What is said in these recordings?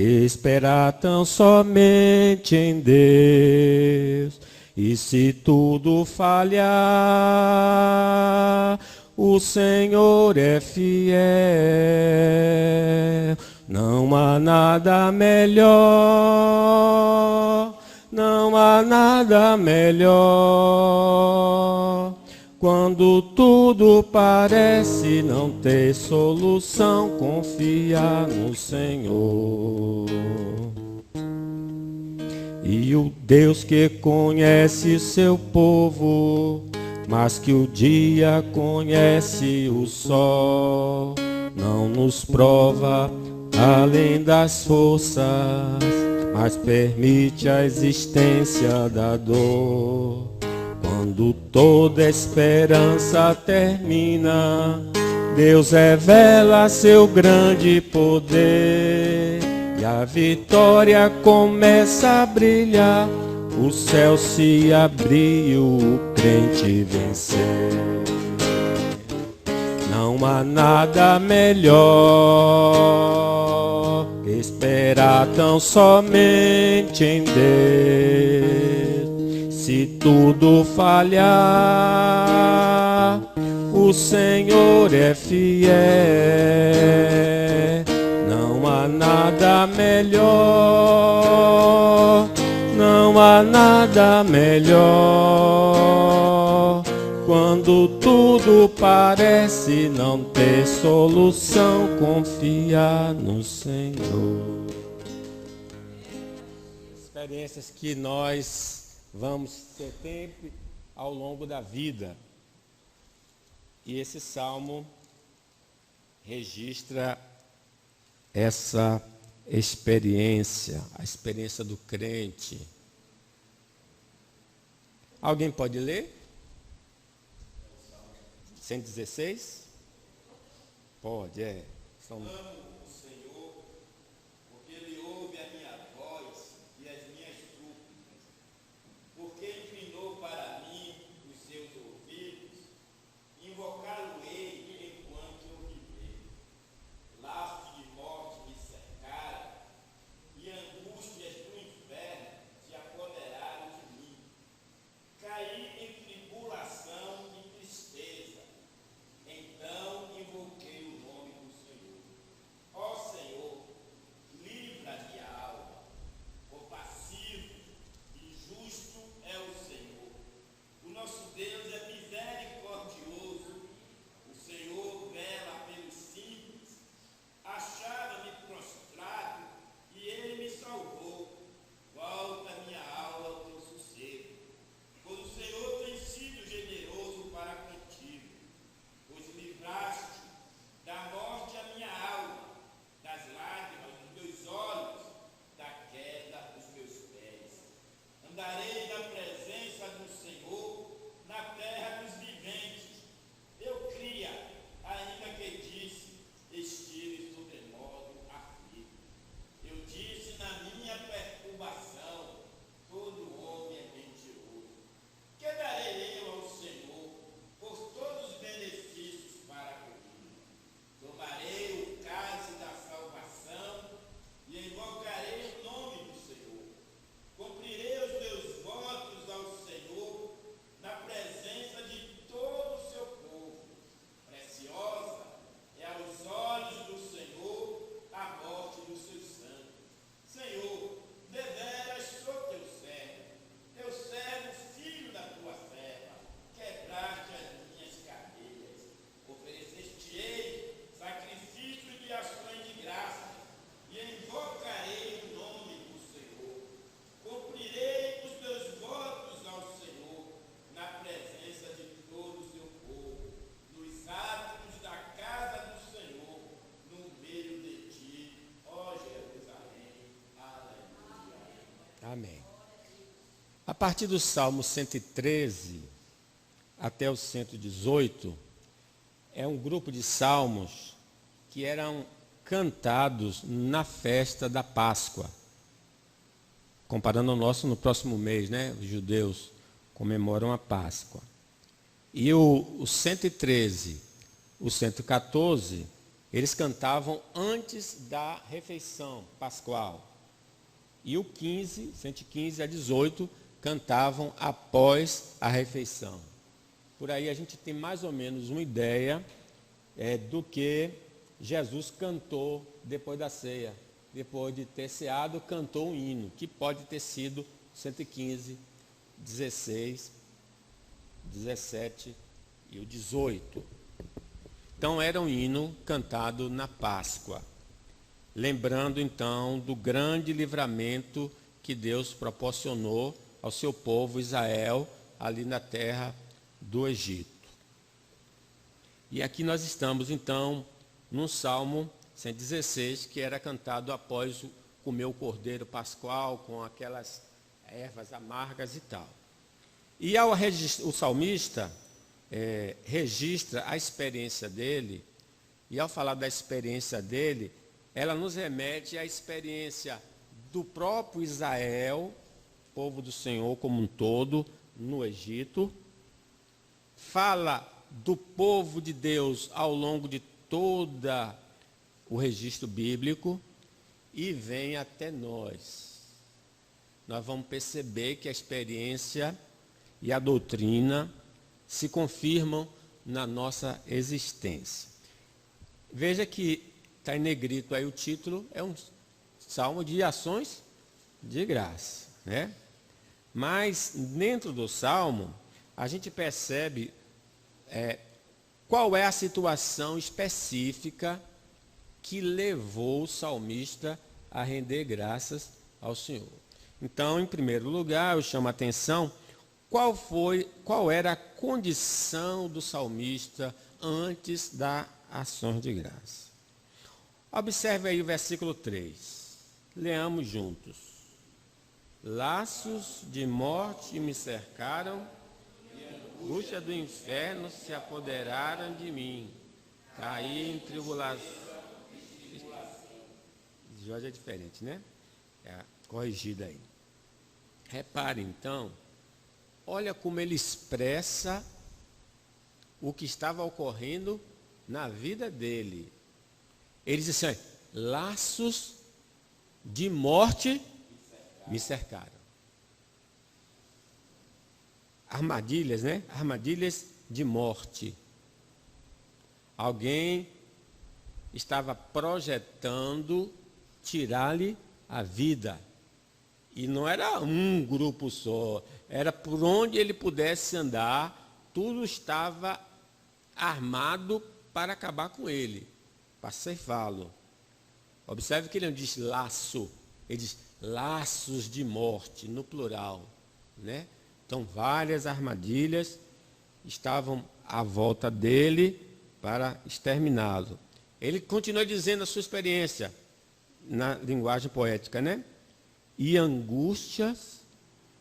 esperar tão somente em Deus. E se tudo falhar, o Senhor é fiel. Não há nada melhor, não há nada melhor. Quando tudo parece não ter solução, confiar no Senhor. E o Deus que conhece seu povo, mas que o dia conhece o sol, não nos prova além das forças, mas permite a existência da dor. Quando toda esperança termina, Deus revela seu grande poder, e a vitória começa a brilhar. O céu se abriu, o crente venceu. Não há nada melhor que esperar tão somente em Deus. Se tudo falhar, o Senhor é fiel. Não há nada melhor, não há nada melhor. Quando tudo parece não ter solução, confiar no Senhor. Experiências que nós vamos ter sempre ao longo da vida. E esse salmo registra essa experiência, a experiência do crente. Alguém pode ler? 116? Pode, é. Amo o Senhor, porque Ele ouve a minha voz e as minhas súplicas, porque inclinou para mim os seus ouvidos, invocá-lo-ei enquanto eu viver. Laços de morte me cercaram, e angústias do inferno se apoderaram de mim. Caí em tribulação e tristeza, então invoquei o nome do Senhor. Ó Senhor, livra minha alma. Compassivo e justo é o Senhor. O nosso Deus é misericordioso. O Senhor vela pelos simples. Achava-me prostrado e Ele me salvou. Volta minha alma ao teu sossego. Pois o Senhor tem sido generoso para contigo, pois livraste da morte a minha alma, das lágrimas dos meus olhos, da queda dos meus pés. Andarei na presença do Senhor, na terra dos viventes. Eu cria, ainda que disse, estive sobremodo aflito. Eu disse na minha perturbação, todo homem é mentiroso. Que darei eu ao Senhor por todos os benefícios para comigo? Tomarei o cálice da salvação e invocarei o nome do Senhor. Cumprirei os meus votos ao Senhor na presença de todo o seu povo. Preciosa é aos olhos do Senhor a morte dos seus santos. Senhor, deveras sou teu servo, filho da tua serva, quebraste as minhas cadeias. Ofereceste-ei sacrifício de ações de graça e invocarei o nome do Senhor. Cumprirei os meus votos ao Senhor na presença de todo o seu povo, nos átrios da casa do Senhor, no meio de ti, ó Jerusalém. Aleluia. Amém. A partir do Salmo 113 até o 118, é um grupo de salmos que eram cantados na festa da Páscoa. Comparando ao nosso no próximo mês, né? Os judeus comemoram a Páscoa. E o 113, o 114, Eles cantavam antes da refeição pascual. E o 15, 115 a 18, cantavam após a refeição. Por aí a gente tem mais ou menos uma ideia do que Jesus cantou depois da ceia. Depois de ter ceado, cantou um hino, que pode ter sido 115, 16, 17 e o 18. Então era um hino cantado na Páscoa, lembrando então do grande livramento que Deus proporcionou ao seu povo Israel ali na terra do Egito. E aqui nós estamos então no Salmo 116, que era cantado após comer o cordeiro pascual com aquelas ervas amargas e tal. E o salmista registra a experiência dele, e ao falar da experiência dele, ela nos remete à experiência do próprio Israel, povo do Senhor como um todo, no Egito. Fala do povo de Deus ao longo de toda o registro bíblico e vem até nós. Nós vamos perceber que a experiência e a doutrina se confirmam na nossa existência. Veja que está em negrito aí o título, é um salmo de ações de graça, né? Mas dentro do salmo, a gente percebe qual é a situação específica que levou o salmista a render graças ao Senhor. Então, em primeiro lugar, eu chamo a atenção qual era a condição do salmista antes da ação de graça. Observe aí o versículo 3. Leamos juntos. Laços de morte me cercaram, angústia do inferno se apoderaram de mim. Caí em tribulação. Jorge é diferente, né? Corrigida aí. Repare então, olha como ele expressa o que estava ocorrendo na vida dele. Ele diz assim: laços de morte me cercaram. Armadilhas, né? Armadilhas de morte. Alguém estava projetando tirar-lhe a vida. E não era um grupo só, era por onde ele pudesse andar, tudo estava armado para acabar com ele, para ceifá-lo. Observe que ele não diz laço, ele diz laços de morte, no plural, né? Então, várias armadilhas estavam à volta dele para exterminá-lo. Ele continua dizendo a sua experiência, na linguagem poética, né? E angústias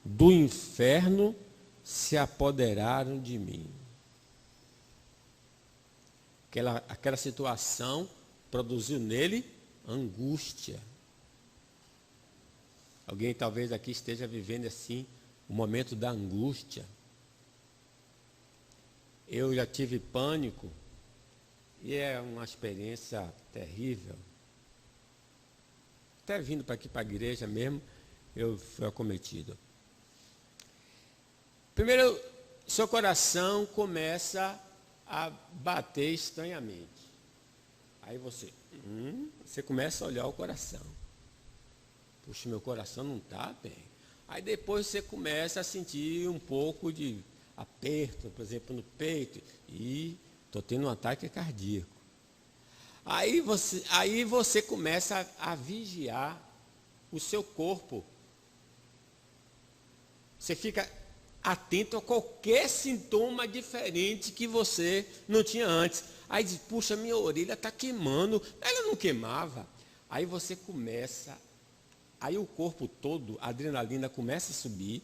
do inferno se apoderaram de mim. Aquela situação produziu nele angústia. Alguém talvez aqui esteja vivendo assim o momento da angústia. Eu já tive pânico e é uma experiência terrível. Até vindo para aqui para a igreja mesmo, eu fui acometido. Primeiro, seu coração começa a bater estranhamente. Aí você começa a olhar o coração. Puxa, meu coração não está bem. Aí depois você começa a sentir um pouco de aperto, por exemplo, no peito. E estou tendo um ataque cardíaco. Aí você começa a vigiar o seu corpo. Você fica atento a qualquer sintoma diferente que você não tinha antes. Aí diz, puxa, minha orelha está queimando. Ela não queimava. Aí você começa, aí o corpo todo, a adrenalina começa a subir.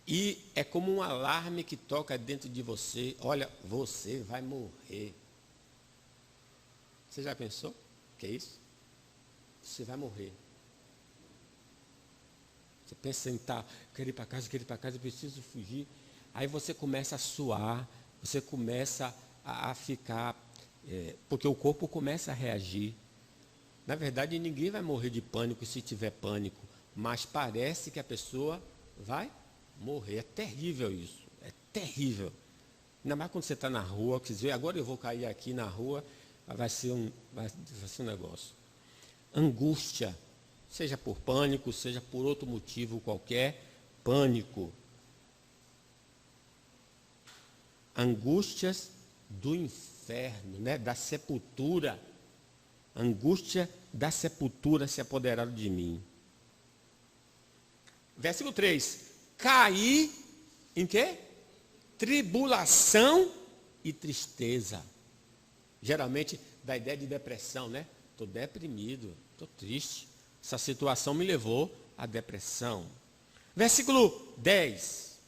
E é como um alarme que toca dentro de você. Olha, você vai morrer. Você já pensou? Que é isso? Você vai morrer. Você pensa em quero ir para casa, eu preciso fugir. Aí você começa a suar, você começa a ficar porque o corpo começa a reagir. Na verdade, ninguém vai morrer de pânico se tiver pânico, mas parece que a pessoa vai morrer. É terrível isso, é terrível. Ainda mais quando você está na rua, que diz, agora eu vou cair aqui na rua, vai ser um negócio. Angústia, seja por pânico, seja por outro motivo qualquer, pânico. Angústias do inferno, né? Da sepultura. Angústia da sepultura se apoderaram de mim. Versículo 3. Caí em quê? Tribulação e tristeza. Geralmente dá ideia de depressão, né? Estou deprimido, estou triste. Essa situação me levou à depressão. Versículo 10.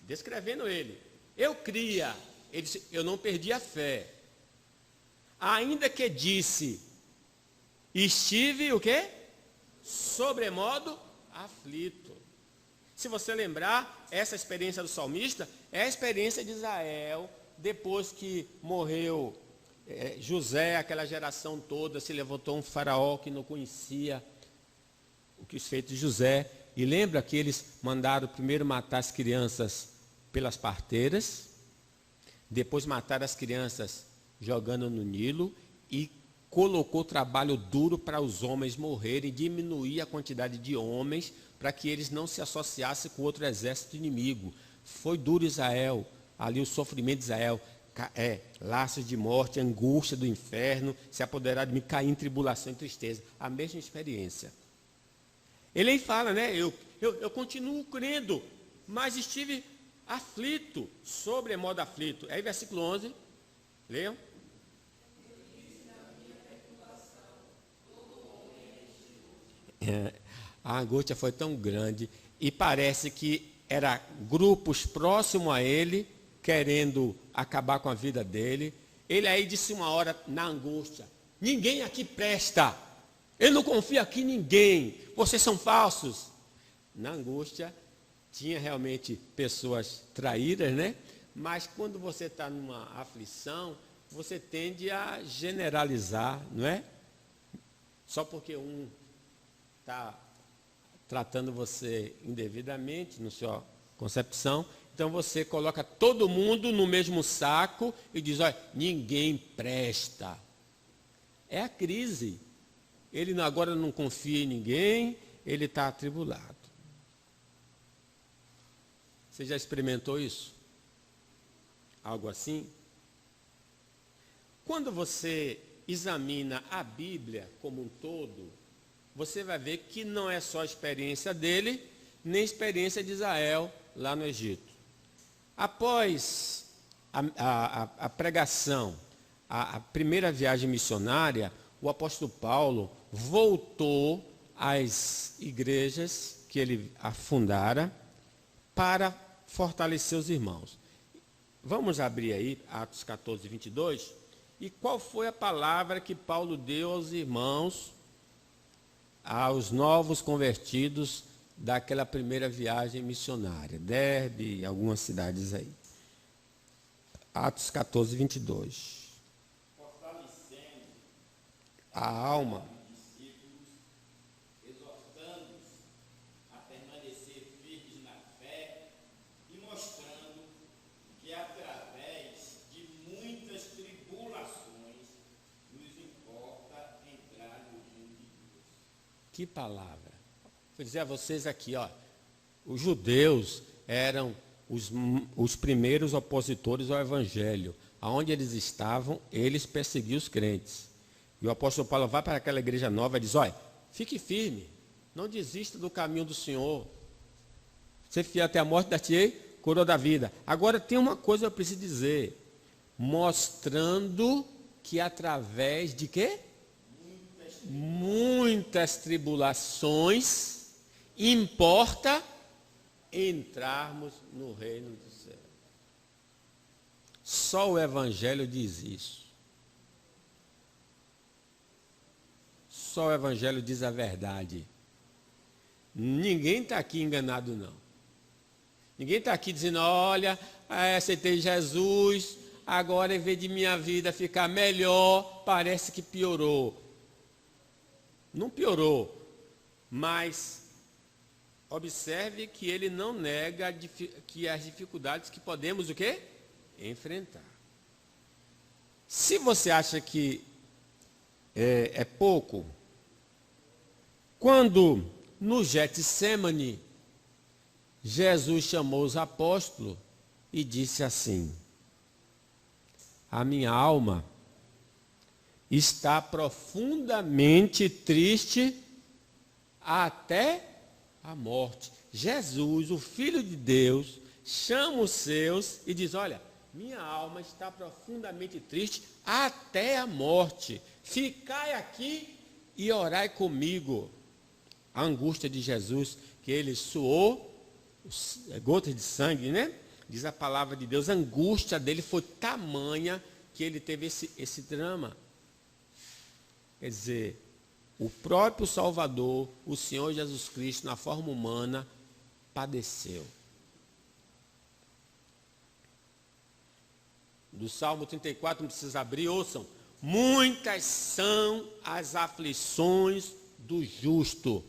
Descrevendo ele. Eu cria. Ele disse, eu não perdi a fé. Ainda que disse, estive o quê? Sobremodo aflito. Se você lembrar, essa experiência do salmista é a experiência de Israel, depois que morreu José, aquela geração toda, se levantou um faraó que não conhecia o que os feitos de José. E lembra que eles mandaram primeiro matar as crianças pelas parteiras, depois mataram as crianças jogando no Nilo e colocou trabalho duro para os homens morrerem, diminuir a quantidade de homens para que eles não se associassem com outro exército inimigo. Foi duro Israel, ali o sofrimento de Israel, laços de morte, angústia do inferno, se apoderar de mim, cair em tribulação e tristeza. A mesma experiência. Ele aí fala, né? Eu continuo crendo, mas estive aflito, sobremodo aflito. Aí versículo 11, leiam. A angústia foi tão grande e parece que era grupos próximos a ele, querendo acabar com a vida dele. Ele aí disse uma hora na angústia, ninguém aqui presta, eu não confio aqui em ninguém, vocês são falsos. Na angústia, tinha realmente pessoas traíras, né? Mas quando você está numa aflição, você tende a generalizar, não é? Só porque um está tratando você indevidamente, na sua concepção, então você coloca todo mundo no mesmo saco e diz, olha, ninguém presta. É a crise. Ele agora não confia em ninguém, ele está atribulado. Você já experimentou isso? Algo assim? Quando você examina a Bíblia como um todo, você vai ver que não é só a experiência dele, nem a experiência de Israel lá no Egito. Após a pregação, a primeira viagem missionária, o apóstolo Paulo voltou às igrejas que ele afundara para fortalecer os irmãos. Vamos abrir aí Atos 14, 22. E qual foi a palavra que Paulo deu aos irmãos, aos novos convertidos daquela primeira viagem missionária? Derbe, algumas cidades aí. Atos 14, 22. Fortalecendo A alma. discípulos, exortando-os a permanecer firmes na fé e mostrando que através de muitas tribulações nos importa entrar no reino de Deus. Que palavra. Vou dizer a vocês aqui, ó, os judeus eram os primeiros opositores ao evangelho. Aonde eles estavam, eles perseguiam os crentes. E o apóstolo Paulo vai para aquela igreja nova e diz, olha, fique firme, não desista do caminho do Senhor. Ser fiel até a morte, dar-te-ei coroa da vida. Agora tem uma coisa que eu preciso dizer, mostrando que através de quê? Muitas tribulações, importa entrarmos no reino do céu. Só o Evangelho diz isso. Só o Evangelho diz a verdade. Ninguém está aqui enganado, não. Ninguém está aqui dizendo, olha, aceitei Jesus, agora em vez de minha vida ficar melhor, parece que piorou. Não piorou, mas observe que ele não nega que as dificuldades que podemos o quê? Enfrentar. Se você acha que é pouco, quando no Getsêmani, Jesus chamou os apóstolos e disse assim: a minha alma está profundamente triste até a morte. Jesus, o Filho de Deus, chama os seus e diz: olha, minha alma está profundamente triste até a morte. Ficai aqui e orai comigo. A angústia de Jesus, que ele suou gotas de sangue, né? Diz a palavra de Deus, a angústia dele foi tamanha que ele teve esse drama. Quer dizer, o próprio Salvador, o Senhor Jesus Cristo, na forma humana, padeceu. Do Salmo 34, não precisa abrir, ouçam. Muitas são as aflições do justo,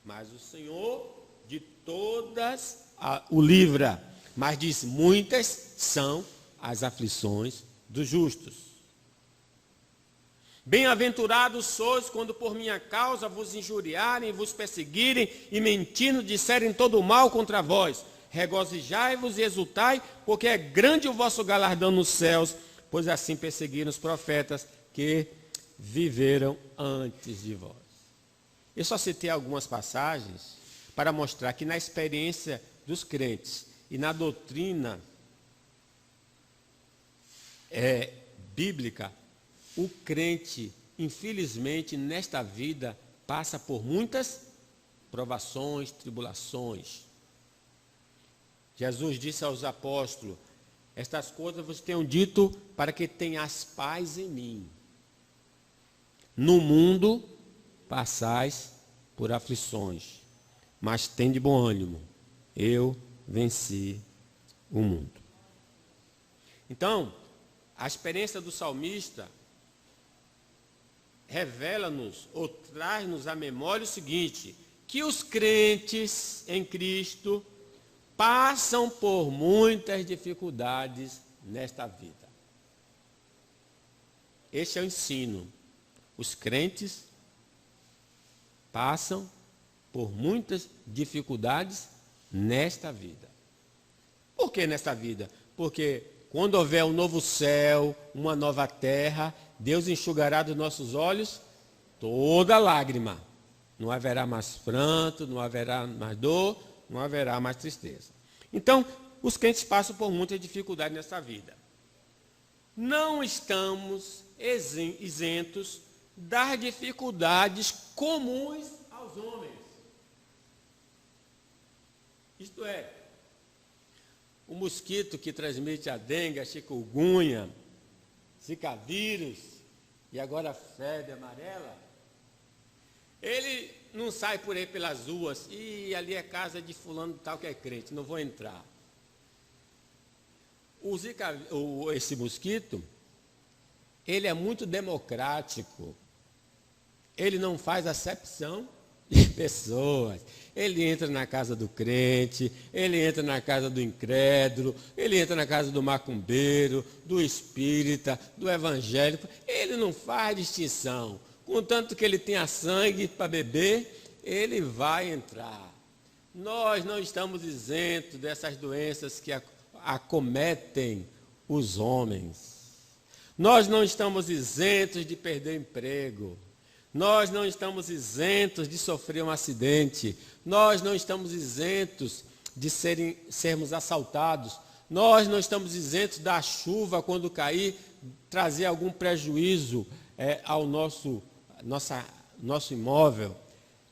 mas o Senhor de todas o livra. Mas diz, muitas são as aflições dos justos. Bem-aventurados sois quando por minha causa vos injuriarem, vos perseguirem e mentindo disserem todo o mal contra vós. Regozijai-vos e exultai, porque é grande o vosso galardão nos céus, pois assim perseguiram os profetas que viveram antes de vós. Eu só citei algumas passagens para mostrar que na experiência dos crentes e na doutrina bíblica, o crente, infelizmente, nesta vida, passa por muitas provações, tribulações. Jesus disse aos apóstolos: estas coisas vos tenho dito para que tenhas paz em mim. No mundo passais por aflições, mas tende bom ânimo, eu venci o mundo. Então, a experiência do salmista revela-nos ou traz-nos à memória o seguinte: que os crentes em Cristo passam por muitas dificuldades nesta vida. Este é o ensino. Os crentes passam por muitas dificuldades nesta vida. Por que nesta vida? Porque quando houver um novo céu, uma nova terra, Deus enxugará dos nossos olhos toda lágrima. Não haverá mais pranto, não haverá mais dor, não haverá mais tristeza. Então, os crentes passam por muita dificuldade nessa vida. Não estamos isentos das dificuldades comuns aos homens. Isto é, o mosquito que transmite a dengue, a chikungunya, zika vírus e agora a febre amarela, ele não sai por aí pelas ruas, e ali é casa de fulano tal que é crente, não vou entrar. Esse mosquito, ele é muito democrático. Ele não faz acepção de pessoas. Ele entra na casa do crente, ele entra na casa do incrédulo, ele entra na casa do macumbeiro, do espírita, do evangélico. Ele não faz distinção. Contanto que ele tenha sangue para beber, ele vai entrar. Nós não estamos isentos dessas doenças que acometem os homens. Nós não estamos isentos de perder emprego. Nós não estamos isentos de sofrer um acidente. Nós não estamos isentos de sermos assaltados. Nós não estamos isentos da chuva, quando cair, trazer algum prejuízo ao nosso imóvel.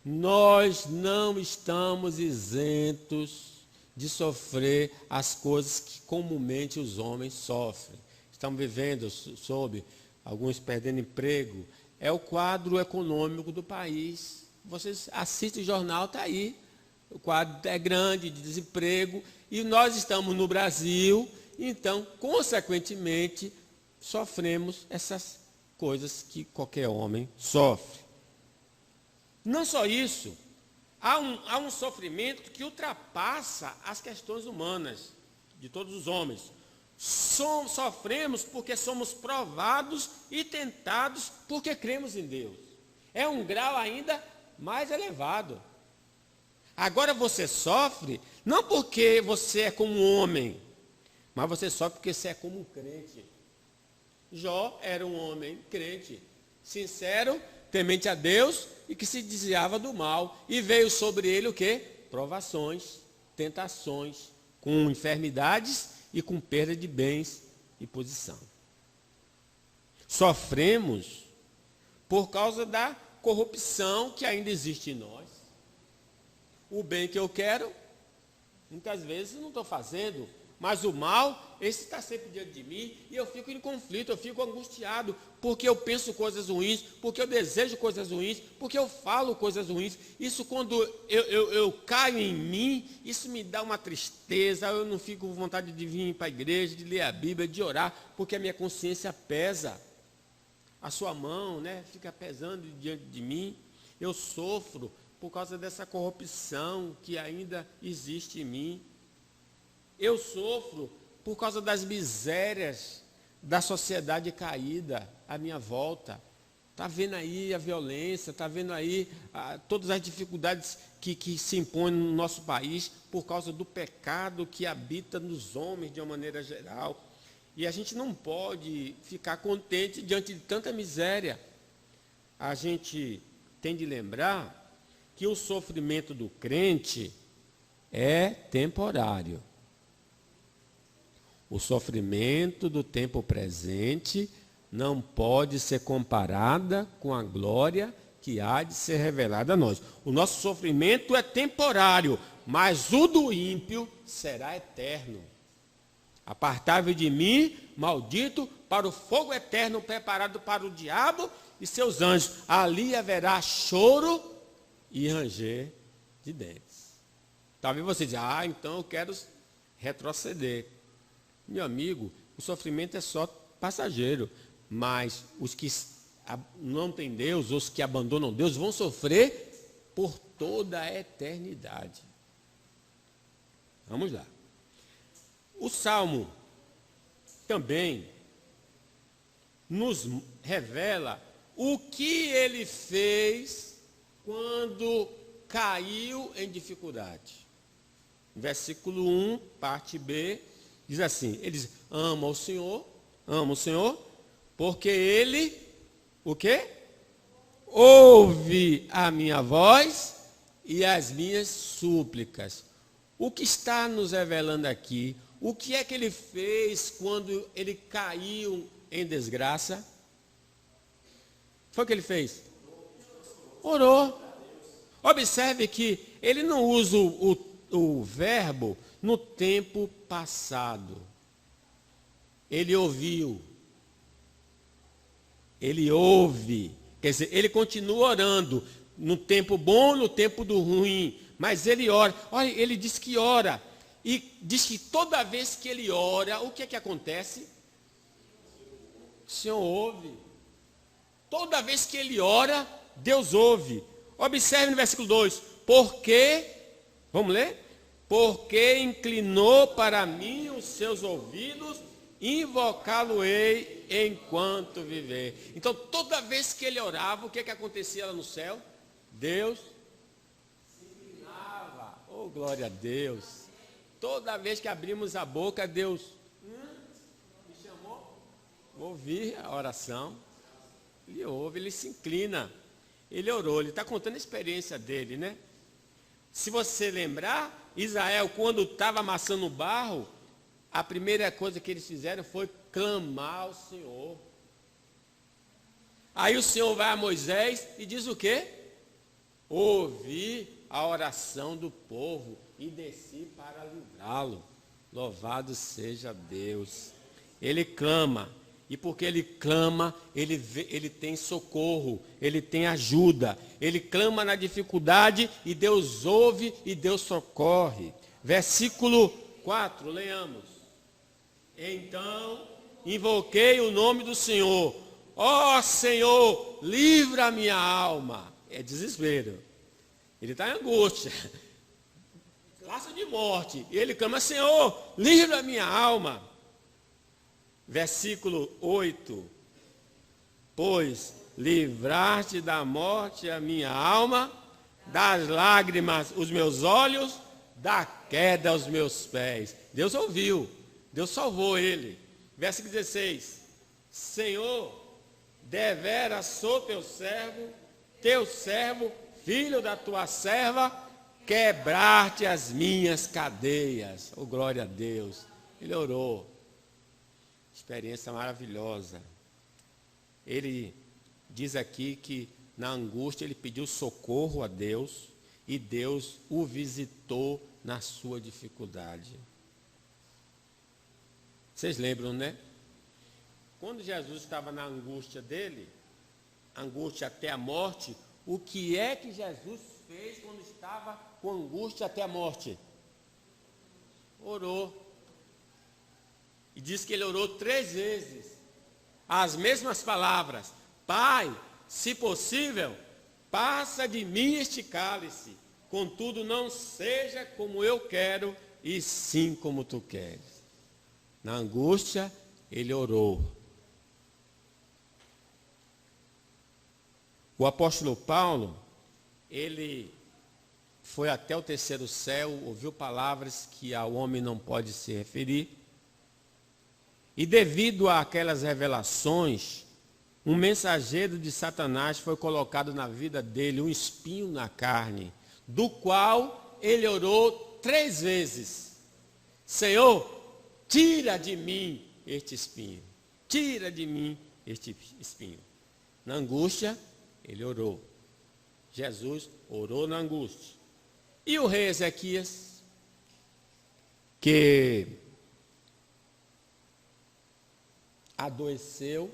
Nós não estamos isentos de sofrer as coisas que comumente os homens sofrem. Estamos vivendo sob alguns perdendo emprego. É o quadro econômico do país. Vocês assistem o jornal, está aí. O quadro é grande de desemprego. E nós estamos no Brasil, então, consequentemente, sofremos essas coisas que qualquer homem sofre. Não só isso, há um sofrimento que ultrapassa as questões humanas de todos os homens. Sofremos porque somos provados e tentados porque cremos em Deus. É um grau ainda mais elevado. Agora você sofre não porque você é como um homem, mas você sofre porque você é como um crente. Jó era um homem crente, sincero, temente a Deus e que se desviava do mal. E veio sobre ele o quê? Provações, tentações, com enfermidades e com perda de bens e posição. Sofremos por causa da corrupção que ainda existe em nós. O bem que eu quero, muitas vezes não estou fazendo, mas o mal, esse está sempre diante de mim, e eu fico em conflito, eu fico angustiado, porque eu penso coisas ruins, porque eu desejo coisas ruins, porque eu falo coisas ruins. Isso quando eu caio em mim, isso me dá uma tristeza, eu não fico com vontade de vir para a igreja, de ler a Bíblia, de orar, porque a minha consciência pesa. A sua mão, né, fica pesando diante de mim. Eu sofro por causa dessa corrupção que ainda existe em mim. Eu sofro por causa das misérias da sociedade caída à minha volta. Está vendo aí a violência, está vendo aí todas as dificuldades que se impõem no nosso país por causa do pecado que habita nos homens de uma maneira geral. E a gente não pode ficar contente diante de tanta miséria. A gente tem de lembrar que o sofrimento do crente é temporário. O sofrimento do tempo presente não pode ser comparada com a glória que há de ser revelada a nós. O nosso sofrimento é temporário, mas o do ímpio será eterno. Apartai-vos de mim, maldito, para o fogo eterno preparado para o diabo e seus anjos. Ali haverá choro e ranger de dentes. Talvez você diga, então eu quero retroceder. Meu amigo, o sofrimento é só passageiro, mas os que não têm Deus, os que abandonam Deus, vão sofrer por toda a eternidade. Vamos lá. O Salmo também nos revela o que ele fez quando caiu em dificuldade. Versículo 1, parte B, diz assim, ele diz, ama o Senhor, porque ele, o quê? Ouve a minha voz e as minhas súplicas. O que está nos revelando aqui? O que é que ele fez quando ele caiu em desgraça? Foi o que ele fez? Orou. Observe que ele não usa o verbo no tempo passado. Ele ouviu. Ele ouve. Quer dizer, ele continua orando no tempo bom, no tempo do ruim. Mas ele ora. Olha, ele diz que ora. E diz que toda vez que ele ora, o que é que acontece? O Senhor ouve. Toda vez que ele ora, Deus ouve. Observe no versículo 2. Porque, vamos ler? Porque inclinou para mim os seus ouvidos, invocá-lo-ei enquanto viver. Então, toda vez que ele orava, o que é que acontecia lá no céu? Deus se inclinava. Oh, glória a Deus. Toda vez que abrimos a boca, Deus me chamou. Ouvir a oração. Ele ouve, ele se inclina. Ele orou, ele está contando a experiência dele, né? Se você lembrar, Israel, quando estava amassando o barro, a primeira coisa que eles fizeram foi clamar ao Senhor. Aí o Senhor vai a Moisés e diz o quê? Ouvi a oração do povo e desci para livrá-lo. Louvado seja Deus. Ele clama. E porque ele clama, ele tem socorro, ele tem ajuda. Ele clama na dificuldade e Deus ouve e Deus socorre. Versículo 4, leamos. Então invoquei o nome do Senhor. Ó Senhor, livra a minha alma. É desespero. Ele está em angústia. Laço de morte. E ele clama, Senhor, livra a minha alma. Versículo 8. Pois livraste da morte a minha alma, das lágrimas os meus olhos, da queda os meus pés. Deus ouviu. Deus salvou ele. Versículo 16. Senhor, deveras sou teu servo, filho da tua serva, quebrar-te as minhas cadeias. Oh, glória a Deus. Ele orou. Experiência maravilhosa. Ele diz aqui que na angústia ele pediu socorro a Deus e Deus o visitou na sua dificuldade. Vocês lembram, né? Quando Jesus estava na angústia dele, angústia até a morte, o que é que Jesus fez quando estava com angústia até a morte? Orou. E diz que ele orou 3 vezes. As mesmas palavras. Pai, se possível, passa de mim este cálice. Contudo, não seja como eu quero, e sim como tu queres. Na angústia, ele orou. O apóstolo Paulo, ele foi até o 3º céu, ouviu palavras que ao homem não pode se referir. E devido àquelas revelações, um mensageiro de Satanás foi colocado na vida dele, um espinho na carne, do qual ele orou 3 vezes. Senhor, tira de mim este espinho. Tira de mim este espinho. Na angústia, ele orou. Jesus orou na angústia. E o rei Ezequias, que adoeceu,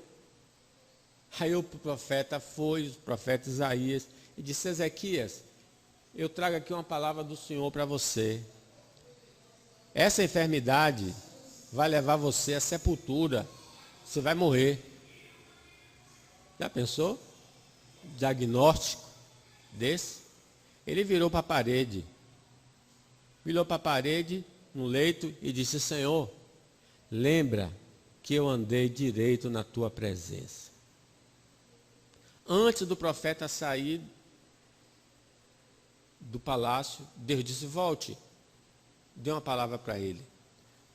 aí o profeta Isaías, e disse, Ezequias, eu trago aqui uma palavra do Senhor para você. Essa enfermidade vai levar você à sepultura. Você vai morrer. Já pensou? Diagnóstico desse? Ele virou para a parede. Virou para a parede, no leito, e disse, Senhor, lembra que eu andei direito na tua presença. Antes do profeta sair do palácio, Deus disse, volte. Deu uma palavra para ele.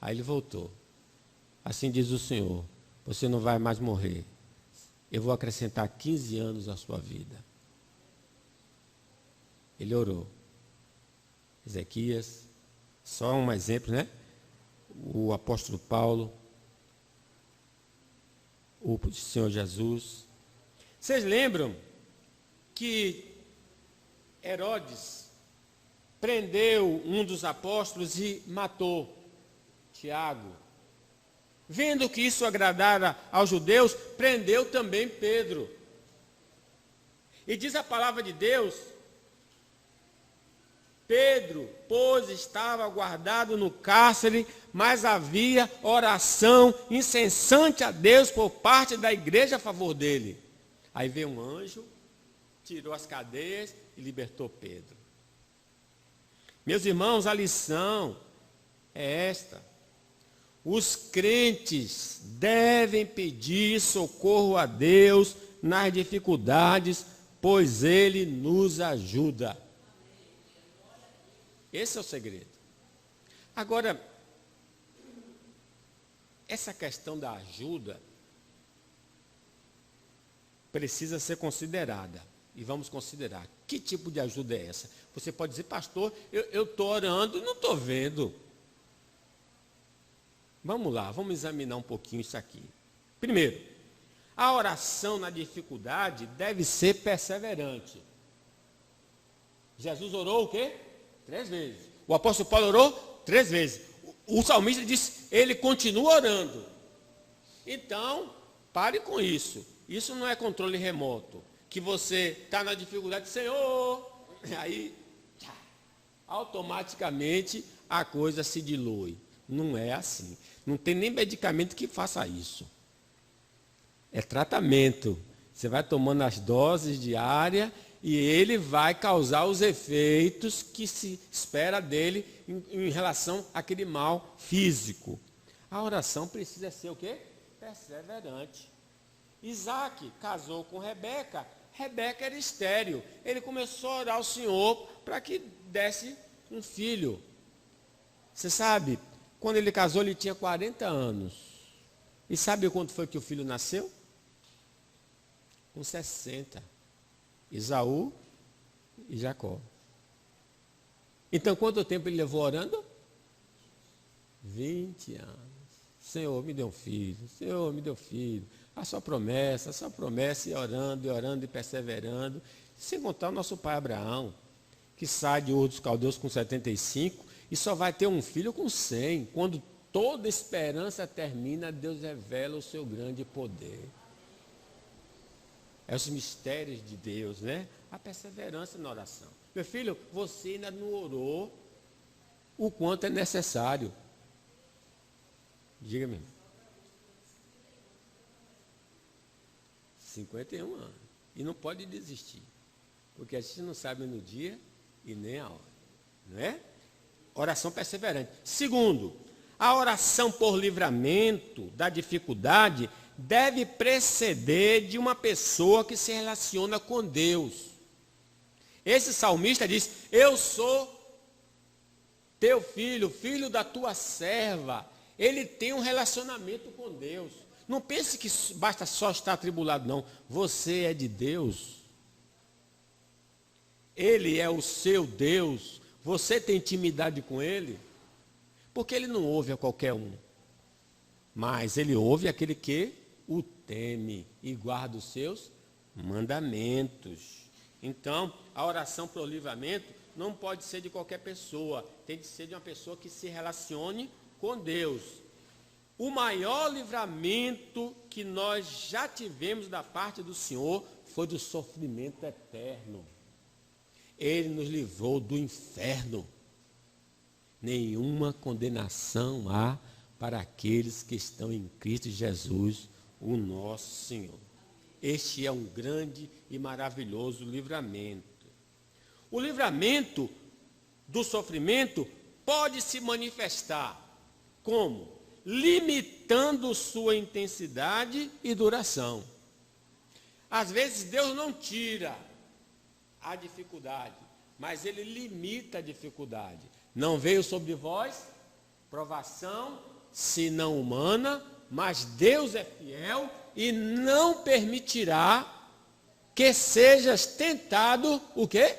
Aí ele voltou. Assim diz o Senhor, você não vai mais morrer. Eu vou acrescentar 15 anos à sua vida. Ele orou. Ezequias, só um exemplo, né? O apóstolo Paulo, o Senhor Jesus. Vocês lembram que Herodes prendeu um dos apóstolos e matou Tiago? Vendo que isso agradara aos judeus, prendeu também Pedro. E diz a palavra de Deus, Pedro, pois estava guardado no cárcere, mas havia oração incessante a Deus por parte da igreja a favor dele. Aí veio um anjo, tirou as cadeias e libertou Pedro. Meus irmãos, a lição é esta. Os crentes devem pedir socorro a Deus nas dificuldades, pois Ele nos ajuda. Esse é o segredo. Agora, essa questão da ajuda precisa ser considerada. E vamos considerar. Que tipo de ajuda é essa? Você pode dizer, pastor, eu estou orando e não estou vendo. Vamos lá, vamos examinar um pouquinho isso aqui. Primeiro, a oração na dificuldade deve ser perseverante. Jesus orou o quê? 3 vezes. O apóstolo Paulo orou 3 vezes. O salmista disse, ele continua orando. Então, pare com isso. Isso não é controle remoto. Que você está na dificuldade, Senhor, aí automaticamente a coisa se dilui. Não é assim. Não tem nem medicamento que faça isso. É tratamento. Você vai tomando as doses diárias e ele vai causar os efeitos que se espera dele em relação àquele mal físico. A oração precisa ser o quê? Perseverante. Isaac casou com Rebeca. Rebeca era estéril. Ele começou a orar ao Senhor para que desse um filho. Você sabe, quando ele casou, ele tinha 40 anos. E sabe quando foi que o filho nasceu? Com 60. Esaú e Jacó. Então, quanto tempo ele levou orando? 20 anos. Senhor, me dê um filho. Senhor, me dê um filho. A sua promessa, e orando e perseverando. Sem contar o nosso pai Abraão, que sai de Ur dos Caldeus com 75 e só vai ter um filho com 100. Quando toda esperança termina, Deus revela o seu grande poder. É os mistérios de Deus, né? A perseverança na oração. Meu filho, você ainda não orou o quanto é necessário. Diga-me. 51 anos. E não pode desistir. Porque a gente não sabe no dia e nem a hora. Não é? Oração perseverante. Segundo, a oração por livramento da dificuldade deve preceder de uma pessoa que se relaciona com Deus. Esse salmista diz: eu sou teu filho, filho da tua serva. Ele tem um relacionamento com Deus. Não pense que basta só estar atribulado, não. Você é de Deus. Ele é o seu Deus. Você tem intimidade com Ele. Porque Ele não ouve a qualquer um. Mas Ele ouve aquele que o teme e guarda os seus mandamentos. Então, a oração para o livramento não pode ser de qualquer pessoa. Tem de ser de uma pessoa que se relacione com Deus. O maior livramento que nós já tivemos da parte do Senhor foi do sofrimento eterno. Ele nos livrou do inferno. Nenhuma condenação há para aqueles que estão em Cristo Jesus, o nosso Senhor. Este é um grande e maravilhoso livramento. O livramento do sofrimento pode se manifestar como? Limitando sua intensidade e duração. Às vezes Deus não tira a dificuldade, mas Ele limita a dificuldade. Não veio sobre vós provação, senão humana, mas Deus é fiel e não permitirá que sejas tentado, o quê?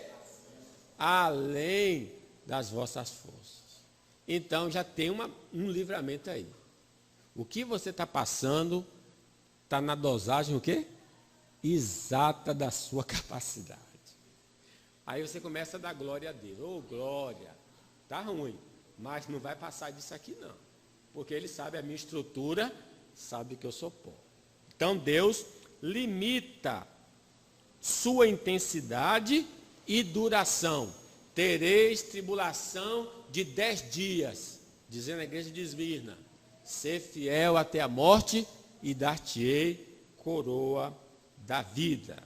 Além das vossas forças. Então já tem um livramento aí. O que você está passando está na dosagem o quê? Exata da sua capacidade. Aí você começa a dar glória a Deus. Ô, glória, está ruim, mas não vai passar disso aqui não. Porque Ele sabe a minha estrutura, sabe que eu sou pó. Então Deus limita sua intensidade e duração. Tereis tribulação de 10 dias, dizendo a igreja de Esmirna, ser fiel até a morte e dar-te-ei coroa da vida.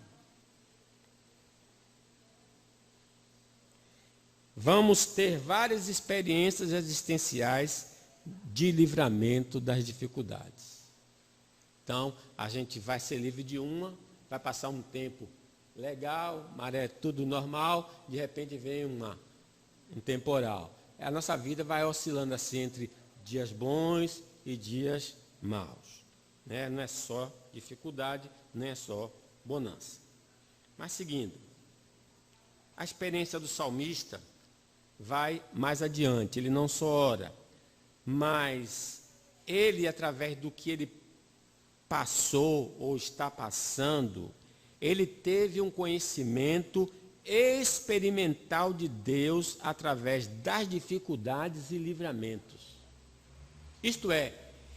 Vamos ter várias experiências existenciais de livramento das dificuldades. Então, a gente vai ser livre de uma, vai passar um tempo legal, maré tudo normal, de repente vem um temporal. A nossa vida vai oscilando assim entre dias bons e dias maus. Né? Não é só dificuldade, não é só bonança. Mas seguindo, a experiência do salmista vai mais adiante. Ele não só ora, mas ele, através do que ele passou ou está passando, ele teve um conhecimento experimental de Deus através das dificuldades e livramentos. Isto é,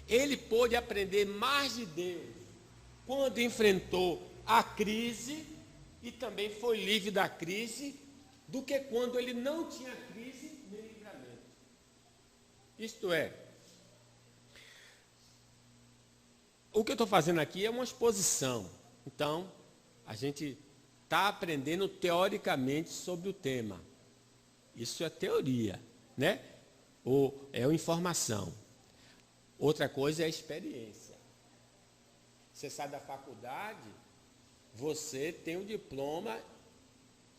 ele pôde aprender mais de Deus quando enfrentou a crise e também foi livre da crise, do que quando ele não tinha crise nem livramento. Isto é, O que eu estou fazendo aqui é uma exposição. Então, a gente está aprendendo teoricamente sobre o tema. Isso é teoria, né? Ou é informação. Outra coisa é a experiência. Você sai da faculdade, você tem um diploma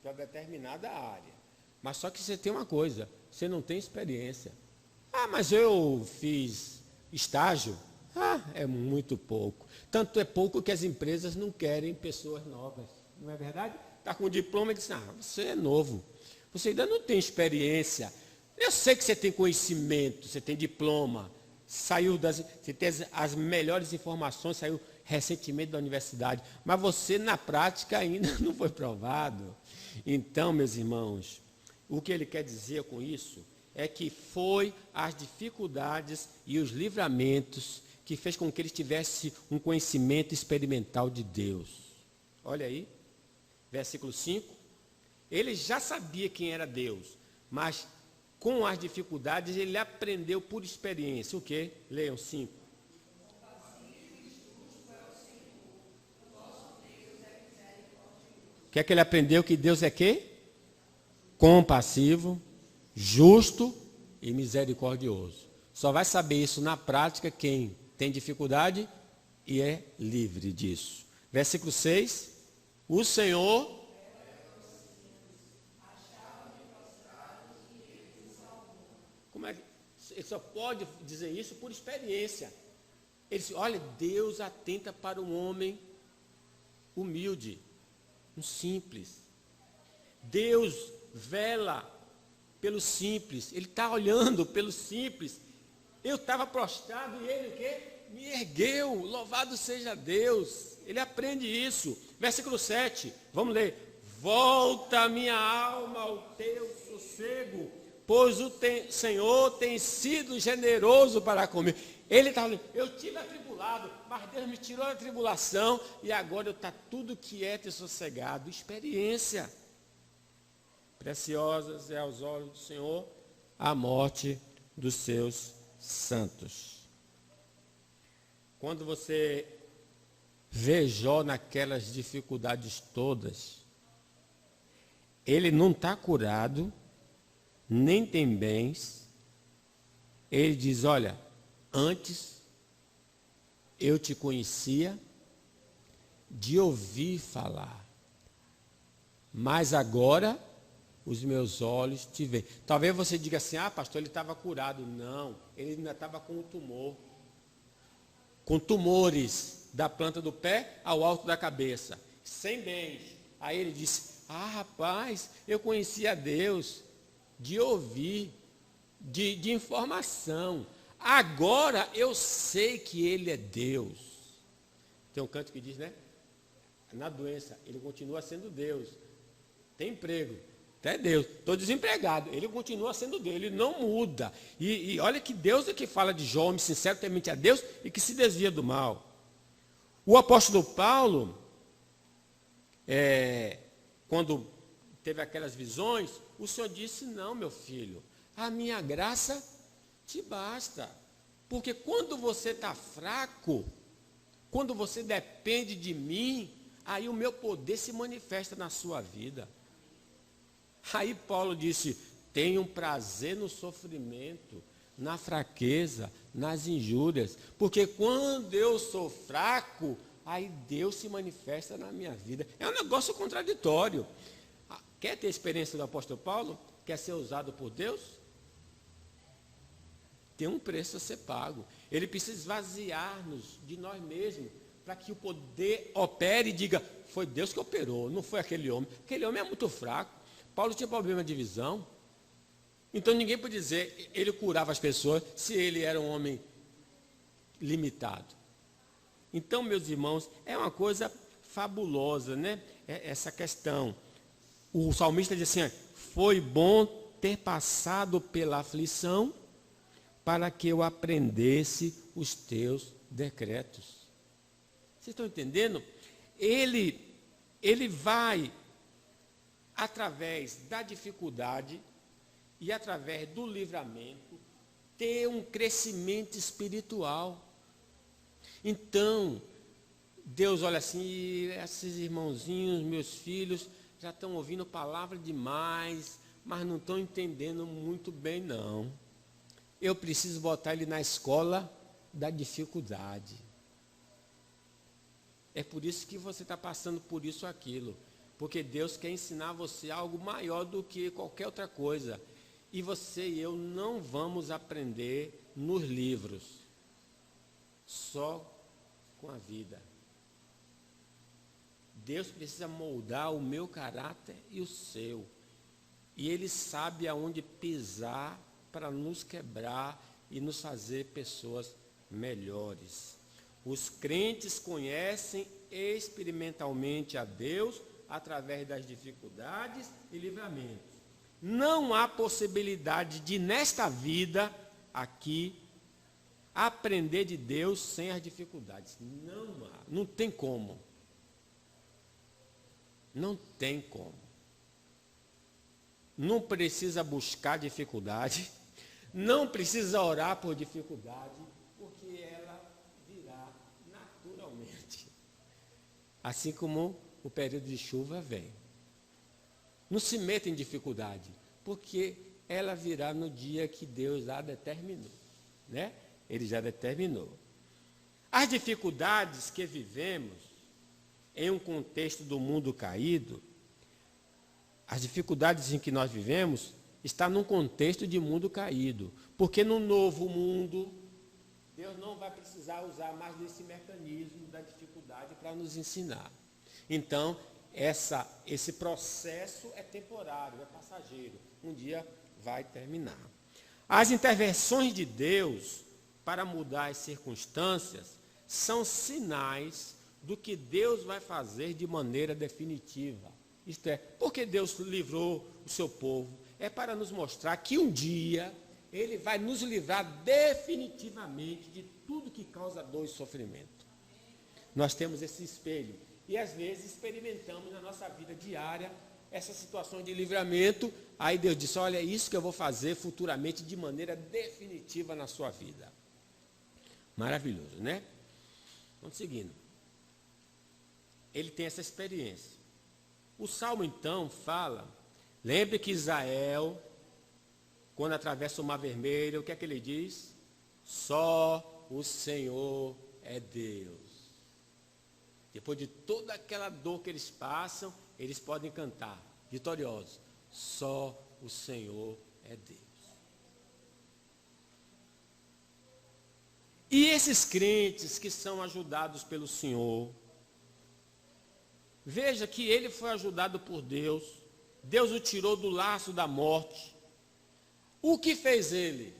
para determinada área. Mas só que você tem uma coisa, você não tem experiência. Ah, mas eu fiz estágio. Ah, é muito pouco. Tanto é pouco que as empresas não querem pessoas novas. Não é verdade? Está com diploma e diz, você é novo. Você ainda não tem experiência. Eu sei que você tem conhecimento, você tem diploma. Você tem as melhores informações, saiu recentemente da universidade. Mas você, na prática, ainda não foi provado. Então, meus irmãos, o que ele quer dizer com isso é que foi as dificuldades e os livramentos que fez com que ele tivesse um conhecimento experimental de Deus. Olha aí, versículo 5. Ele já sabia quem era Deus, mas com as dificuldades ele aprendeu por experiência. O quê? Leiam 5. O que é que ele aprendeu? Que Deus é quê? Compassivo, justo e misericordioso. Só vai saber isso na prática quem tem dificuldade e é livre disso. Versículo 6. O Senhor... Como é que ele só pode dizer isso por experiência? Ele diz, olha, Deus atenta para um homem humilde, um simples. Deus vela pelo simples. Ele está olhando pelo simples. Eu estava prostrado e ele o quê? Me ergueu. Louvado seja Deus. Ele aprende isso. Versículo 7. Vamos ler. Volta minha alma ao teu sossego, pois o Senhor tem sido generoso para comigo. Ele estava falando, eu tive atribulado, mas Deus me tirou da tribulação e agora eu está tudo quieto e sossegado. Experiência. Preciosas é aos olhos do Senhor a morte dos seus santos. Quando você vê Jó naquelas dificuldades todas, ele não está curado, nem tem bens. Ele diz, olha, antes eu te conhecia de ouvir falar, mas agora os meus olhos te veem. Talvez você diga assim, pastor, ele estava curado. Não, ele ainda estava com um tumor. Com tumores da planta do pé ao alto da cabeça. Sem bens. Aí ele disse, rapaz, eu conhecia Deus de ouvir, de informação. Agora eu sei que Ele é Deus. Tem um canto que diz, né? Na doença, Ele continua sendo Deus. Tem emprego. Até Deus, estou desempregado, ele continua sendo Deus, ele não muda. E olha que Deus é que fala de Jó, homem sincero, temente a Deus e que se desvia do mal. O apóstolo Paulo, quando teve aquelas visões, o Senhor disse, não, meu filho, a minha graça te basta. Porque quando você está fraco, quando você depende de mim, aí o meu poder se manifesta na sua vida. Aí Paulo disse, tenho prazer no sofrimento, na fraqueza, nas injúrias, porque quando eu sou fraco, aí Deus se manifesta na minha vida. É um negócio contraditório. Quer ter a experiência do apóstolo Paulo? Quer ser usado por Deus? Tem um preço a ser pago. Ele precisa esvaziar-nos de nós mesmos, para que o poder opere e diga, foi Deus que operou, não foi aquele homem. Aquele homem é muito fraco. Paulo tinha problema de visão. Então ninguém pode dizer, ele curava as pessoas, se ele era um homem limitado. Então, meus irmãos, é uma coisa fabulosa, né? Essa questão. O salmista diz assim, foi bom ter passado pela aflição, para que eu aprendesse os teus decretos. Vocês estão entendendo? Ele vai, através da dificuldade e através do livramento, ter um crescimento espiritual. Então, Deus olha assim, esses irmãozinhos, meus filhos, já estão ouvindo palavra demais, mas não estão entendendo muito bem, não. Eu preciso botar ele na escola da dificuldade. É por isso que você está passando por isso ou aquilo. Porque Deus quer ensinar você algo maior do que qualquer outra coisa. E você e eu não vamos aprender nos livros, só com a vida. Deus precisa moldar o meu caráter e o seu. E Ele sabe aonde pisar para nos quebrar e nos fazer pessoas melhores. Os crentes conhecem experimentalmente a Deus através das dificuldades e livramentos. Não há possibilidade de, nesta vida, aqui, aprender de Deus sem as dificuldades. Não há, não tem como. Não tem como. Não precisa buscar dificuldade, não precisa orar por dificuldade, porque ela virá naturalmente. Assim como o período de chuva vem. Não se meta em dificuldade, porque ela virá no dia que Deus já determinou, né? Ele já determinou. As dificuldades que vivemos em um contexto do mundo caído, as dificuldades em que nós vivemos, está num contexto de mundo caído. Porque no novo mundo, Deus não vai precisar usar mais desse mecanismo da dificuldade para nos ensinar. Então, esse processo é temporário, é passageiro. Um dia vai terminar. As intervenções de Deus para mudar as circunstâncias são sinais do que Deus vai fazer de maneira definitiva. Isto é, porque Deus livrou o seu povo, é para nos mostrar que um dia Ele vai nos livrar definitivamente de tudo que causa dor e sofrimento. Nós temos esse espelho e às vezes experimentamos na nossa vida diária essas situações de livramento. Aí Deus disse, olha, é isso que eu vou fazer futuramente de maneira definitiva na sua vida. Maravilhoso, né? Vamos seguindo. Ele tem essa experiência. O Salmo, então, fala, lembre que Israel, quando atravessa o Mar Vermelho, o que é que ele diz? Só o Senhor é Deus. Depois de toda aquela dor que eles passam, eles podem cantar, vitoriosos. Só o Senhor é Deus. E esses crentes que são ajudados pelo Senhor, veja que ele foi ajudado por Deus. Deus o tirou do laço da morte. O que fez ele?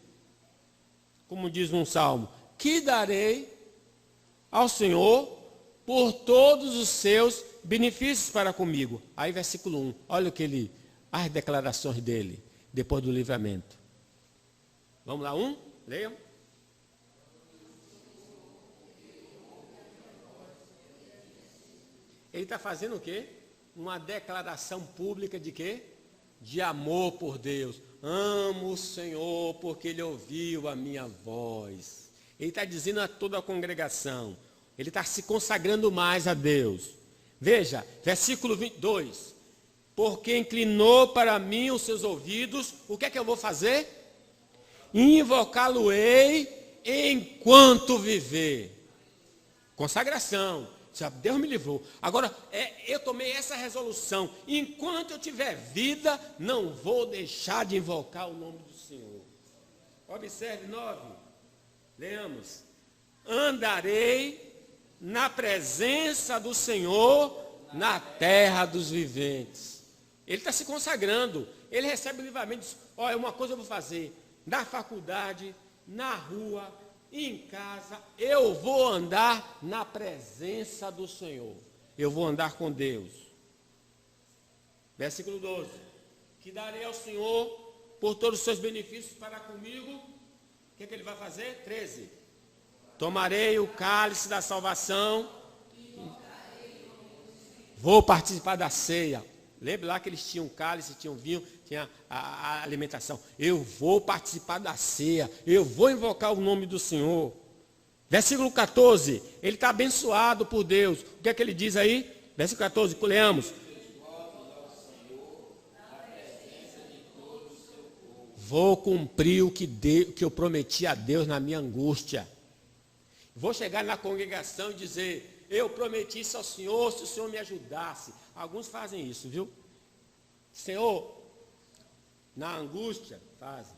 Como diz um salmo, que darei ao Senhor por todos os seus benefícios para comigo. Aí versículo 1, olha o que as declarações dele, depois do livramento. Vamos lá, leiam. Ele está fazendo o quê? Uma declaração pública de quê? De amor por Deus. Amo o Senhor porque Ele ouviu a minha voz. Ele está dizendo a toda a congregação. Ele está se consagrando mais a Deus. Veja, versículo 22. Porque inclinou para mim os seus ouvidos, o que é que eu vou fazer? Invocá-lo-ei enquanto viver. Consagração. Deus me livrou. Agora, eu tomei essa resolução. Enquanto eu tiver vida, não vou deixar de invocar o nome do Senhor. Observe 9. Leamos. Andarei na presença do Senhor na terra dos viventes. Ele está se consagrando. Ele recebe o livramento. Diz, olha, uma coisa eu vou fazer. Na faculdade, na rua, em casa, eu vou andar na presença do Senhor. Eu vou andar com Deus. Versículo 12. Que darei ao Senhor por todos os seus benefícios para comigo. O que é que ele vai fazer? 13. Tomarei o cálice da salvação. Vou participar da ceia. Lembra lá que eles tinham cálice, tinham vinho, tinha a alimentação. Eu vou participar da ceia. Eu vou invocar o nome do Senhor. Versículo 14, ele está abençoado por Deus. O que é que ele diz aí? Versículo 14, leamos. Vou cumprir o que eu prometi a Deus na minha angústia. Vou chegar na congregação e dizer, eu prometi isso ao Senhor, se o Senhor me ajudasse. Alguns fazem isso, viu? Senhor, na angústia, fazem.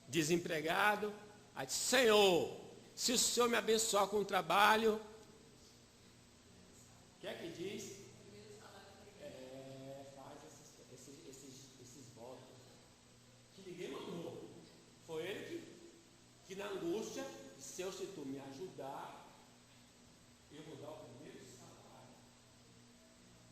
Desempregado, aí diz, Senhor, se o Senhor me abençoar com o trabalho, o que é que diz? Faz esses votos. Que ninguém mandou. Foi ele que na angústia, Senhor, se tu me ajudar, eu vou dar o primeiro salário.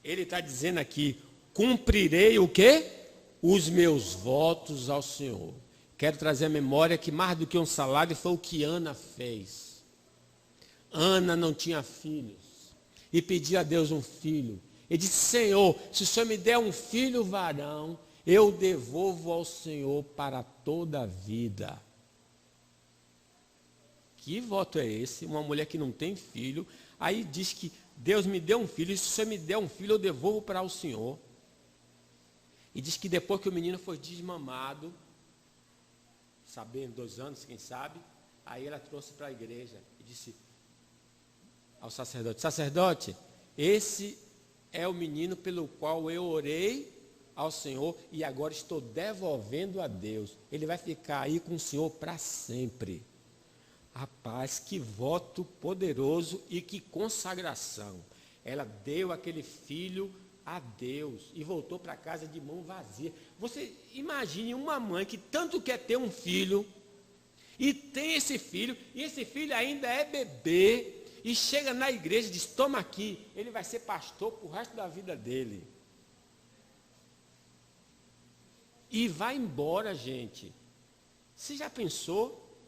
Ele está dizendo aqui, cumprirei o quê? Os meus votos ao Senhor. Quero trazer a memória que mais do que um salário foi o que Ana fez. Ana não tinha filhos e pediu a Deus um filho. Ele disse, Senhor, se o Senhor me der um filho varão, eu devolvo ao Senhor para toda a vida. Que voto é esse? Uma mulher que não tem filho, aí diz que Deus me deu um filho, e se o Senhor me der um filho, eu devolvo para o Senhor. E diz que depois que o menino foi desmamado, sabendo, 2 anos, quem sabe, aí ela trouxe para a igreja e disse ao sacerdote, sacerdote, esse é o menino pelo qual eu orei ao Senhor e agora estou devolvendo a Deus. Ele vai ficar aí com o Senhor para sempre. Rapaz, que voto poderoso e que consagração. Ela deu aquele filho a Deus e voltou para casa de mão vazia. Você imagine uma mãe que tanto quer ter um filho e tem esse filho, e esse filho ainda é bebê, e chega na igreja e diz, toma aqui, ele vai ser pastor para o resto da vida dele. E vai embora, gente. Você já pensou?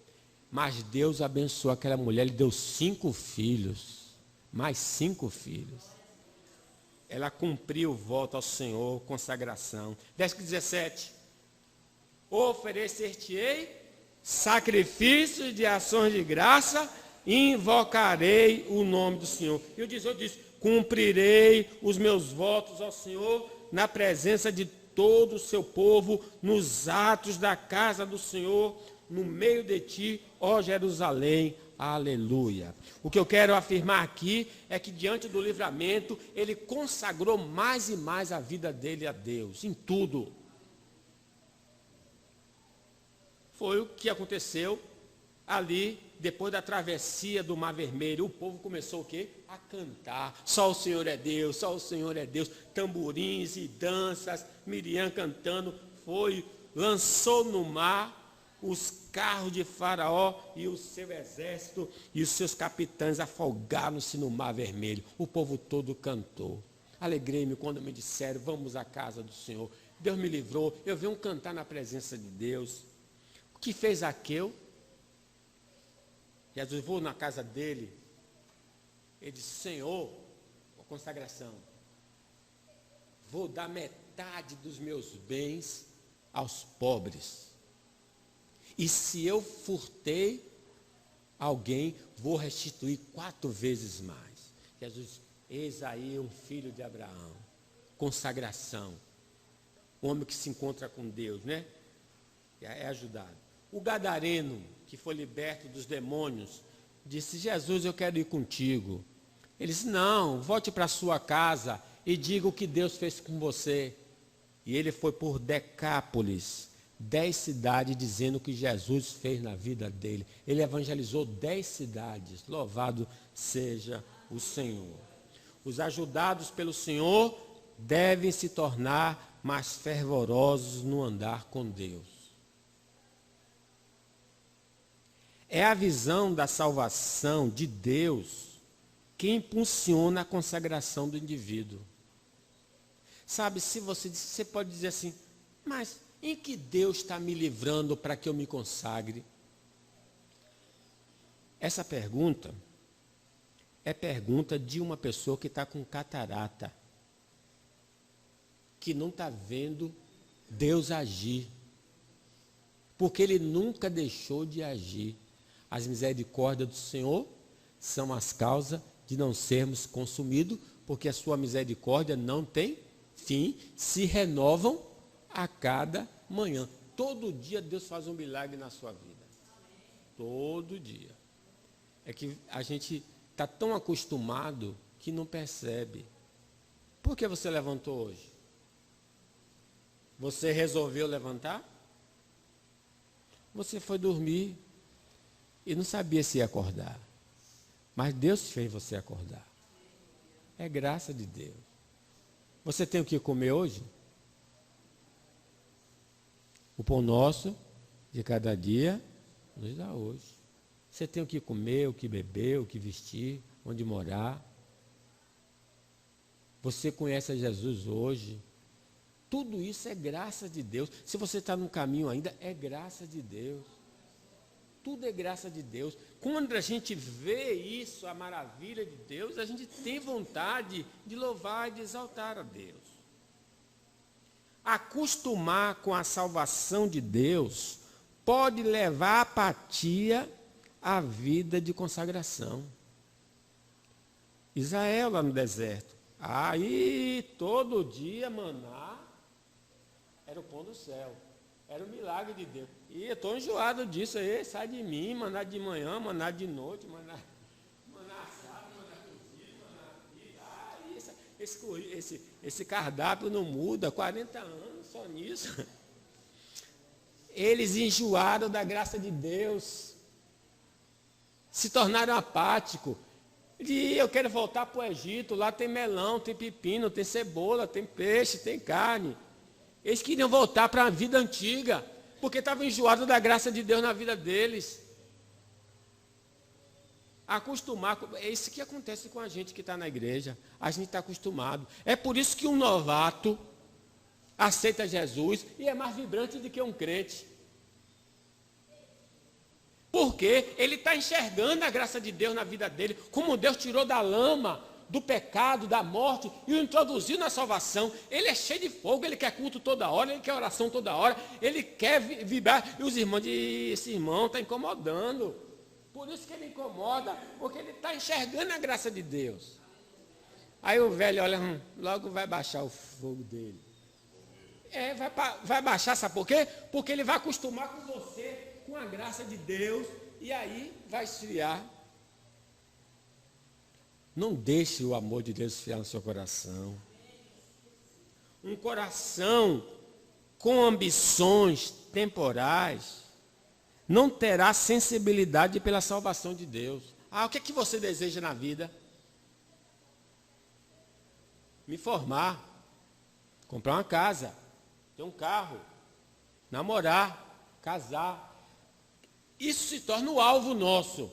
Mas Deus abençoou aquela mulher, lhe deu 5 filhos, mais 5 filhos. Ela cumpriu o voto ao Senhor, consagração. Versículo 17. Oferecer-te-ei sacrifícios de ações de graça, e invocarei o nome do Senhor. E o 18 diz, cumprirei os meus votos ao Senhor na presença de todo o seu povo, nos atos da casa do Senhor, no meio de ti, ó Jerusalém. Aleluia. O que eu quero afirmar aqui é que diante do livramento, ele consagrou mais e mais a vida dele a Deus, em tudo. Foi o que aconteceu ali, depois da travessia do Mar Vermelho. O povo começou o quê? A cantar. Só o Senhor é Deus, só o Senhor é Deus. Tamborins e danças, Miriam cantando, lançou no mar os carros de Faraó e o seu exército e os seus capitães afogaram-se no Mar Vermelho. O povo todo cantou. Alegrei-me quando me disseram, vamos à casa do Senhor. Deus me livrou, eu venho cantar na presença de Deus. O que fez Zaqueu? Jesus, vou na casa dele. Ele disse, Senhor, a consagração, vou dar metade dos meus bens aos pobres. E se eu furtei alguém, vou restituir 4 vezes mais. Jesus, eis aí um filho de Abraão. Consagração. O homem que se encontra com Deus, né? É ajudado. O gadareno, que foi liberto dos demônios, disse, Jesus, eu quero ir contigo. Ele disse, não, volte para a sua casa e diga o que Deus fez com você. E ele foi por Decápolis, 10 cidades, dizendo o que Jesus fez na vida dele. Ele evangelizou 10 cidades. Louvado seja o Senhor. Os ajudados pelo Senhor devem se tornar mais fervorosos no andar com Deus. É a visão da salvação de Deus que impulsiona a consagração do indivíduo. Sabe, se você pode dizer assim, mas em que Deus está me livrando para que eu me consagre? Essa pergunta é pergunta de uma pessoa que está com catarata, que não está vendo Deus agir, porque Ele nunca deixou de agir. As misericórdias do Senhor são as causas de não sermos consumidos, porque a sua misericórdia não tem fim, se renovam a cada manhã. Todo dia Deus faz um milagre na sua vida. Todo dia. É que a gente está tão acostumado que não percebe. Por que você levantou hoje? Você resolveu levantar? Você foi dormir e não sabia se ia acordar. Mas Deus fez você acordar. É graça de Deus. Você tem o que comer hoje? O pão nosso de cada dia nos dá hoje. Você tem o que comer, o que beber, o que vestir, onde morar. Você conhece a Jesus hoje. Tudo isso é graça de Deus. Se você está no caminho ainda, é graça de Deus. Tudo é graça de Deus. Quando a gente vê isso, a maravilha de Deus, a gente tem vontade de louvar e de exaltar a Deus. Acostumar com a salvação de Deus pode levar a apatia à vida de consagração. Israel lá no deserto. Aí todo dia maná era o pão do céu. Era um milagre de Deus. E eu estou enjoado disso aí. Sai de mim, maná de manhã, maná de noite, maná assado, maná cozido, maná. Esse cardápio não muda. 40 anos só nisso. Eles enjoaram da graça de Deus. Se tornaram apáticos. E eu quero voltar para o Egito. Lá tem melão, tem pepino, tem cebola, tem peixe, tem carne. Eles queriam voltar para a vida antiga, porque estavam enjoados da graça de Deus na vida deles. Acostumar, é isso que acontece com a gente que está na igreja. A gente está acostumado. É por isso que um novato aceita Jesus e é mais vibrante do que um crente. Porque ele está enxergando a graça de Deus na vida dele, como Deus tirou da lama, do pecado, da morte, e o introduziu na salvação. Ele é cheio de fogo, ele quer culto toda hora, ele quer oração toda hora, ele quer vibrar. E os irmãos dizem, esse irmão está incomodando. Por isso que ele incomoda, porque ele está enxergando a graça de Deus. Aí o velho olha, logo vai baixar o fogo dele. Vai baixar, sabe por quê? Porque ele vai acostumar com você, com a graça de Deus, e aí vai esfriar. Não deixe o amor de Deus esfriar no seu coração. Um coração com ambições temporais não terá sensibilidade pela salvação de Deus. O que é que você deseja na vida? Me formar, comprar uma casa, ter um carro, namorar, casar. Isso se torna o alvo nosso.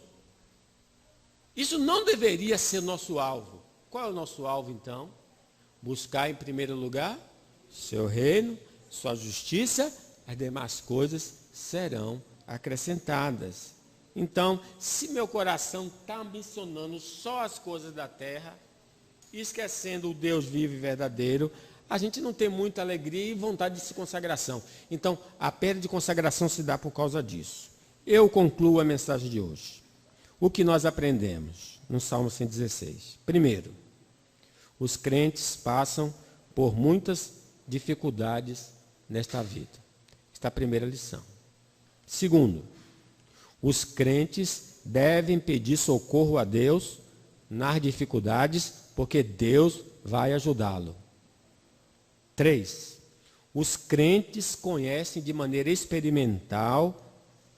Isso não deveria ser nosso alvo. Qual é o nosso alvo, então? Buscar em primeiro lugar seu reino, sua justiça, as demais coisas serão acrescentadas. Então, se meu coração está ambicionando só as coisas da terra, esquecendo o Deus vivo e verdadeiro, a gente não tem muita alegria e vontade de se consagração. Então, a perda de consagração se dá por causa disso. Eu concluo a mensagem de hoje. O que nós aprendemos no Salmo 116? Primeiro, os crentes passam por muitas dificuldades nesta vida. Esta é a primeira lição. Segundo, os crentes devem pedir socorro a Deus nas dificuldades, porque Deus vai ajudá-lo. 3. Os crentes conhecem de maneira experimental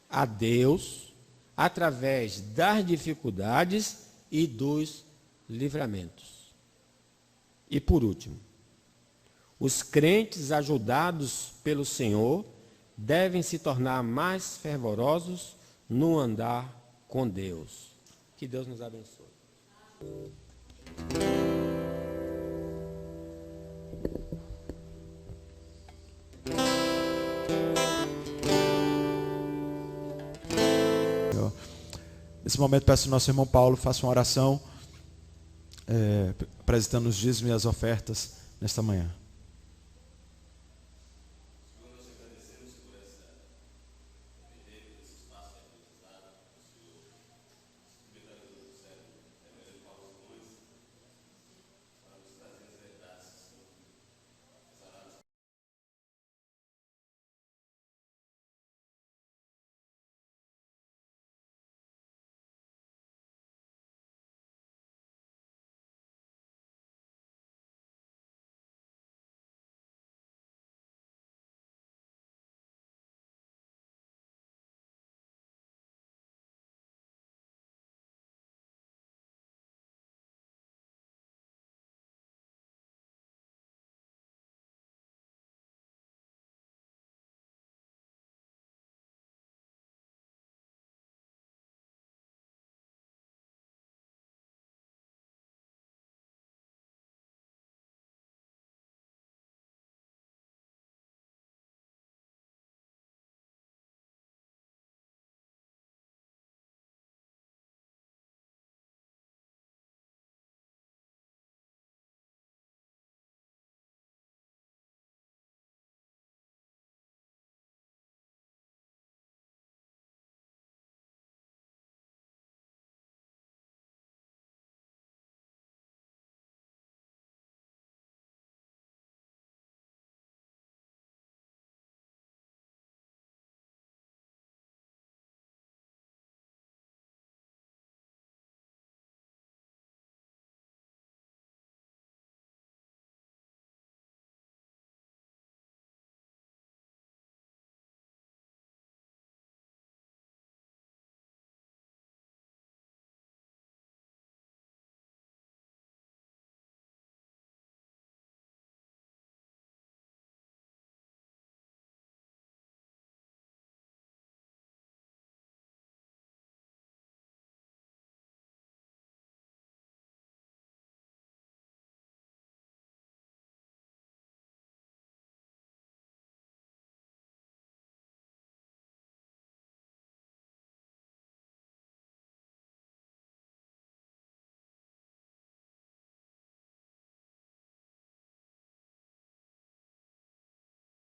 a Deus através das dificuldades e dos livramentos. E por último, os crentes ajudados pelo Senhor devem se tornar mais fervorosos no andar com Deus. Que Deus nos abençoe. Nesse momento, peço ao nosso irmão Paulo faça uma oração, apresentando os dízimos e as ofertas nesta manhã.